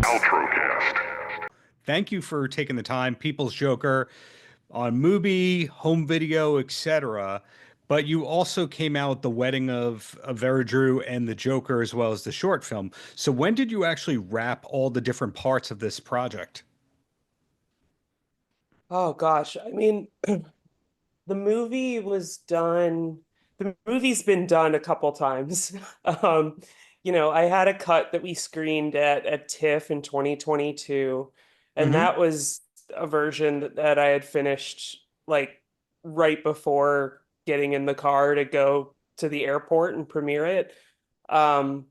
Paltrocast. Thank you for taking the time. People's Joker on Mubi, home video, etc. But you also came out with the wedding of Vera Drew and the Joker, as well as the short film. So when did you actually wrap all the different parts of this project? Oh gosh, I mean, the movie was done. The movie's been done a couple times. Um, I had a cut that we screened at TIFF in 2022, and Hmm. that was a version that I had finished like right before getting in the car to go to the airport and premiere it. Um,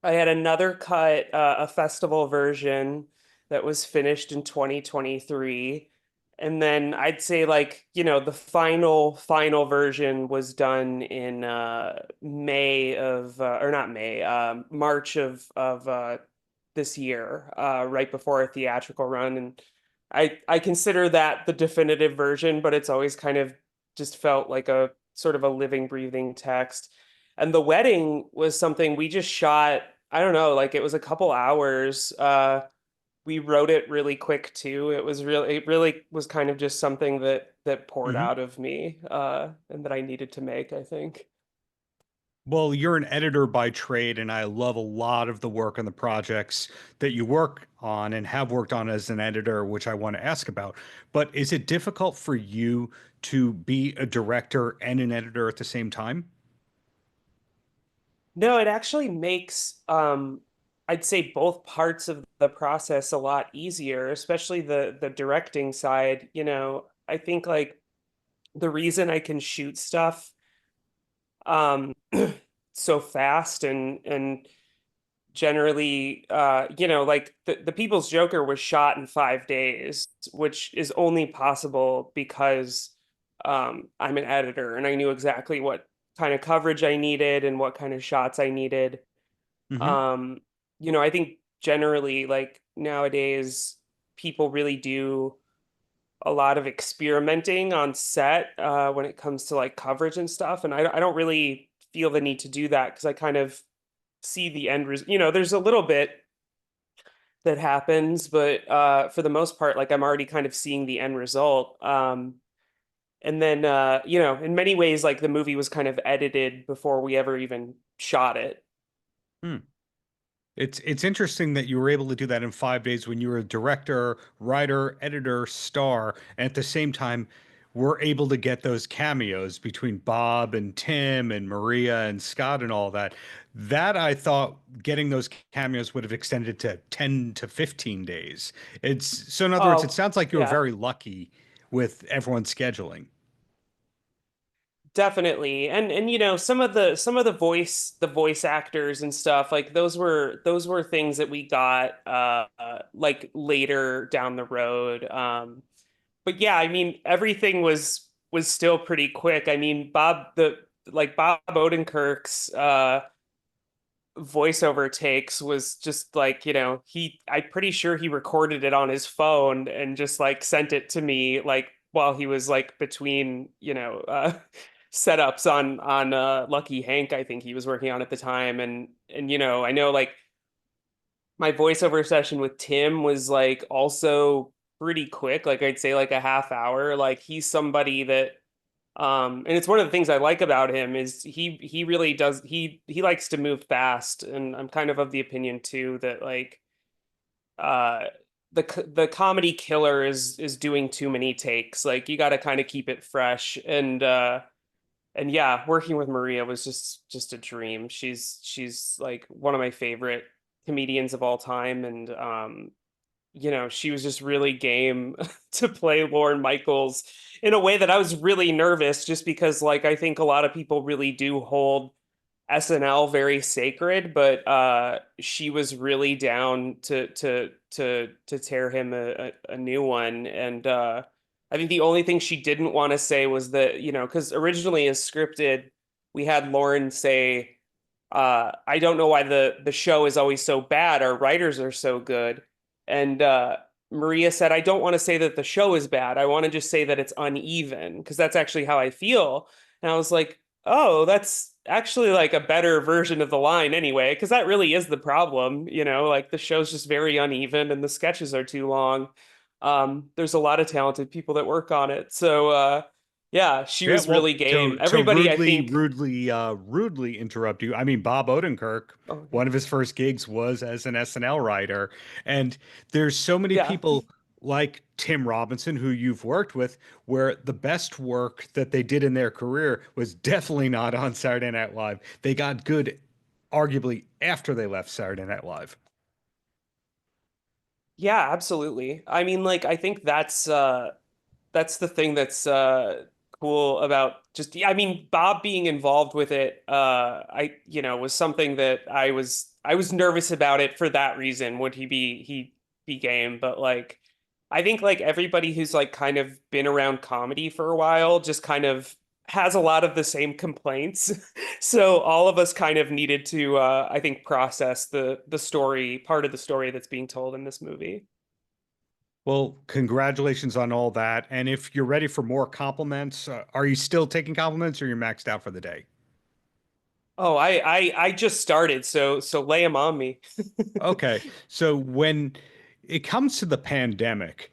I had another cut, a festival version that was finished in 2023. And then I'd say the final version was done in May of or not May, March of this year, right before a theatrical run. And I consider that the definitive version, but it's always kind of just felt like a sort of a living, breathing text. And the wedding was something we just shot. I don't know, like it was a couple hours. We wrote it really quick too. It really was kind of just something that poured Hmm. out of me, and that I needed to make, I think. Well, you're an editor by trade, and I love a lot of the work on the projects that you work on and have worked on as an editor, which I want to ask about. But is it difficult for you to be a director and an editor at the same time? No, it actually makes I'd say both parts of the process a lot easier, especially the directing side. I think like the reason I can shoot stuff um so fast and generally like the People's Joker was shot in 5 days, which is only possible because I'm an editor and I knew exactly what kind of coverage I needed and what kind of shots I needed. Hmm. um I think generally like nowadays people really do a lot of experimenting on set when it comes to like coverage and stuff, and I don't really feel the need to do that because I kind of see the end result. There's a little bit that happens, but for the most part, like I'm already kind of seeing the end result. And then in many ways, like the movie was kind of edited before we ever even shot it. Hmm. It's interesting that you were able to do that in 5 days when you were a director, writer, editor, star, and at the same time were able to get those cameos between Bob and Tim and Maria and Scott and all that. That I thought getting those cameos would have extended to 10 to 15 days. It's so in other words, it Oh, sounds like you were yeah. very lucky with everyone's scheduling. Definitely. And some of the voice actors and stuff, like those were things that we got like later down the road. But yeah, I mean everything was still pretty quick. I mean Bob Odenkirk's voiceover takes was just like, I'm pretty sure he recorded it on his phone and just like sent it to me like while he was like between, setups on Lucky Hank, I think he was working on at the time. And I know like my voiceover session with Tim was like also pretty quick, like I'd say like a half hour. Like he's somebody that and it's one of the things I like about him is he really does he likes to move fast, and I'm kind of the opinion too that like uh the comedy killer is doing too many takes. Like you got to kind of keep it fresh, and yeah, working with Maria was just a dream. She's like one of my favorite comedians of all time, and she was just really game to play Lauren Michaels in a way that I was really nervous just because like I think a lot of people really do hold SNL very sacred, but she was really down to tear him a new one. And I think the only thing she didn't want to say was that, because originally as scripted, we had Lauren say, I don't know why the show is always so bad. Our writers are so good. And Maria said, I don't want to say that the show is bad. I want to just say that it's uneven because that's actually how I feel. And I was like, oh, that's actually like a better version of the line anyway, because that really is the problem, like the show's just very uneven and the sketches are too long. There's a lot of talented people that work on it. So yeah, she Yeah, was well, really game. to Everybody, I rudely, think, rudely, rudely interrupt you. I mean, Bob Odenkirk, oh yeah. one of his first gigs was as an SNL writer, and there's so many Yeah. people like Tim Robinson who you've worked with, where the best work that they did in their career was definitely not on Saturday Night Live. They got good, arguably, after they left Saturday Night Live. Yeah, absolutely. I mean, like I think that's the thing that's cool about just yeah, I mean Bob being involved with it I was something that I was nervous about it for that reason. Would he be game? But like I think like everybody who's like kind of been around comedy for a while just kind of has a lot of the same complaints. So all of us kind of needed to I think process the story, part of the story that's being told in this movie. Well, congratulations on all that. And if you're ready for more compliments, are you still taking compliments or you're maxed out for the day? Oh, I just started, so lay them on me. Okay. So when it comes to the pandemic,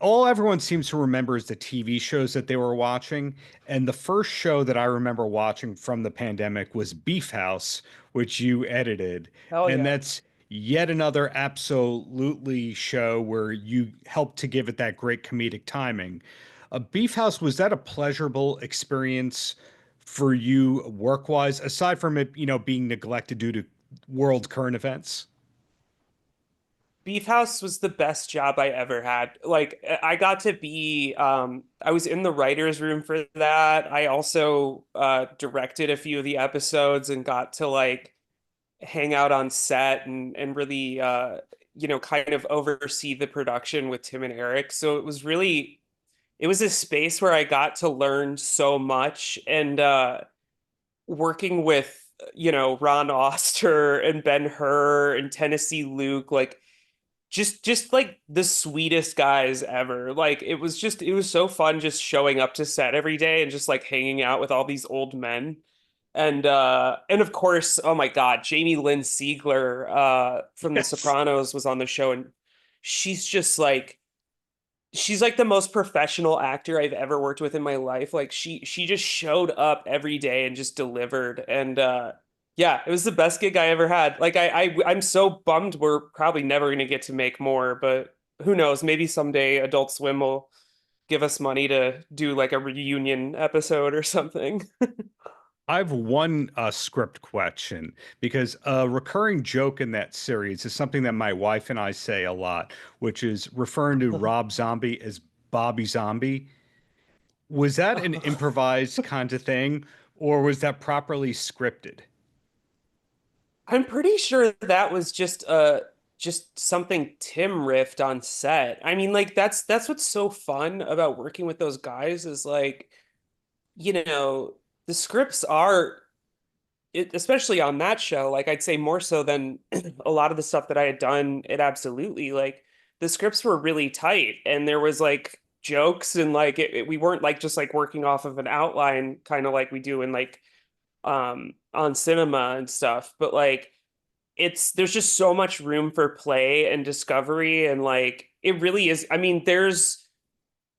all everyone seems to remember is the TV shows that they were watching. And the first show that I remember watching from the pandemic was Beef House, which you edited. Hell And yeah. that's yet another absolutely show where you helped to give it that great comedic timing. Beef House, was that a pleasurable experience for you work-wise, aside from it, being neglected due to world current events? Beef House was the best job I ever had. Like I got to be I was in the writer's room for that. I also directed a few of the episodes and got to like hang out on set and really kind of oversee the production with Tim and Eric. So it was a space where I got to learn so much and working with Ron Oster and Ben Hur and Tennessee Luke, like just like the sweetest guys ever. Like it was so fun just showing up to set every day and just like hanging out with all these old men. And of course, oh my God, Jamie Lynn Sigler from The Yes. Sopranos was on the show, and she's just like she's like the most professional actor I've ever worked with in my life. Like she just showed up every day and just delivered. And yeah, it was the best gig I ever had. Like I'm so bummed we're probably never gonna get to make more, but who knows? Maybe someday Adult Swim will give us money to do like a reunion episode or something. I've one script question because a recurring joke in that series is something that my wife and I say a lot, which is referring to Rob Zombie as Bobby Zombie. Was that an improvised kind of thing, or was that properly scripted? I'm pretty sure that was just something Tim riffed on set. I mean, like that's what's so fun about working with those guys is like, the scripts are especially on that show, like I'd say more so than a lot of the stuff that I had done, it absolutely like the scripts were really tight and there was like jokes and like we weren't like just like working off of an outline kind of like we do in like on cinema and stuff, but like there's just so much room for play and discovery and like it really is. I mean,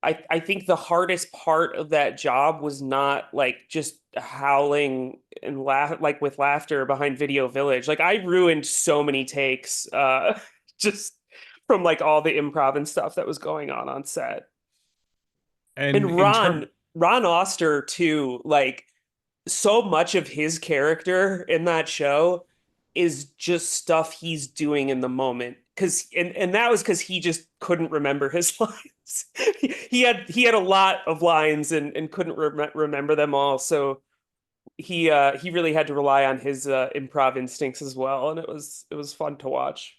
I think the hardest part of that job was not like just howling and laugh like with laughter behind Video Village. Like I ruined so many takes just from like all the improv and stuff that was going on set. And And in term, Ron Oster too, like so much of his character in that show is just stuff he's doing in the moment. And that was because he just couldn't remember his lines. He had a lot of lines and couldn't remember them all. So he really had to rely on his improv instincts as well. And it was fun to watch.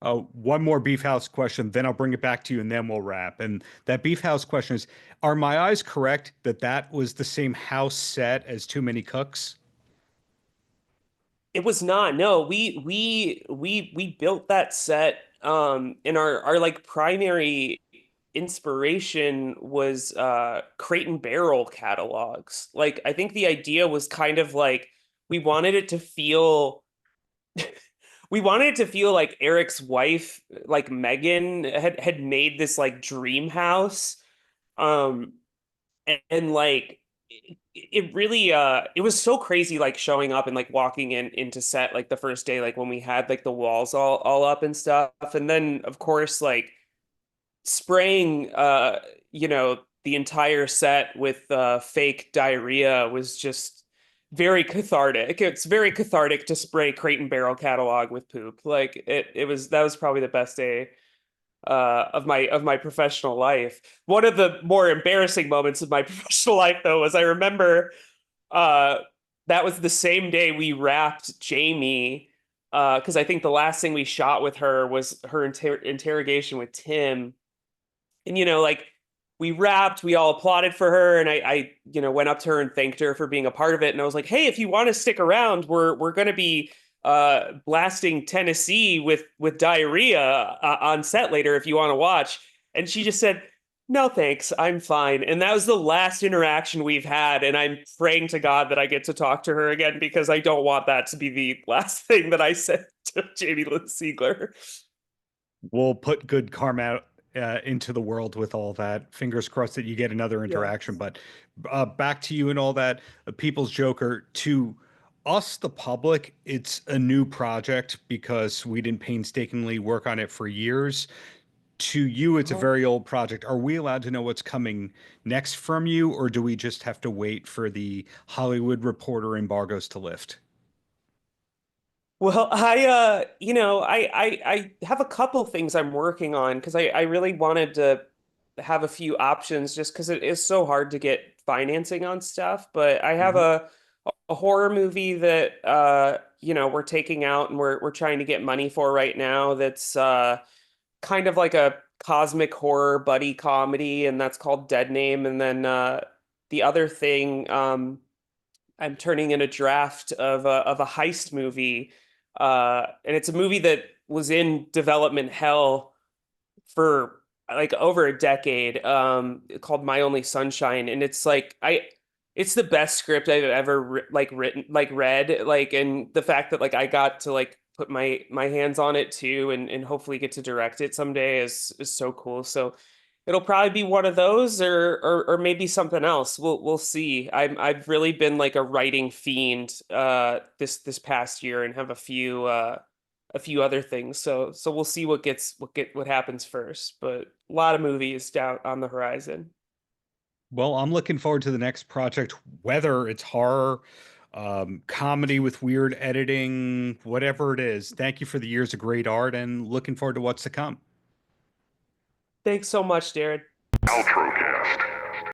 one more Beef House question, then I'll bring it back to you, and then we'll wrap. And that Beef House question is: are my eyes correct that that was the same house set as Too Many Cooks? It was not. No, we built that set in our like primary. inspiration was Crate and Barrel catalogs. Like I think the idea was kind of like we wanted it to feel we wanted it to feel like Eric's wife, like Megan, had made this like dream house. Um and like it really it was so crazy like showing up and like walking into set like the first day like when we had like the walls all up and stuff. And then of course like spraying the entire set with fake diarrhea was just very cathartic. It's very cathartic to spray Crate and Barrel catalog with poop. Like it was that was probably the best day of my professional life. One of the more embarrassing moments of my professional life though was I remember uh that was the same day we wrapped Jamie because I think the last thing we shot with her was her interrogation with Tim. And like we wrapped, we all applauded for her, and I went up to her and thanked her for being a part of it. And I was like, hey, if you want to stick around, we're gonna be blasting Tennessee with diarrhea on set later if you want to watch. And she just said, no, thanks, I'm fine. And that was the last interaction we've had. And I'm praying to God that I get to talk to her again because I don't want that to be the last thing that I said to Jamie Lynn Sigler. We'll put good karma into the world with all that. Fingers crossed that you get another Yeah. interaction. But back to you and all that. People's Joker, to us, the public, it's a new project because we didn't painstakingly work on it for years. To you, it's a Uh-huh. very old project. Are we allowed to know what's coming next from you, or do we just have to wait for the Hollywood Reporter embargoes to lift? Well, I have a couple things I'm working on because I really wanted to have a few options just because it is so hard to get financing on stuff. But I have Mhm. a horror movie that we're taking out and we're trying to get money for right now that's kind of like a cosmic horror buddy comedy, and that's called Dead Name. And then the other thing I'm turning in a draft of a heist movie, and it's a movie that was in development hell for like over a decade, called My Only Sunshine, and it's the best script I've ever written like read like, and the fact that like I got to like put my hands on it too, and hopefully get to direct it someday is so cool. So it'll probably be one of those or maybe something else. We'll see. I've really been like a writing fiend this past year and have a few other things. So we'll see what happens first. But a lot of movies down on the horizon. Well, I'm looking forward to the next project, whether it's horror, comedy with weird editing, whatever it is. Thank you for the years of great art and looking forward to what's to come. Thanks so much, Darren. Paltrocast.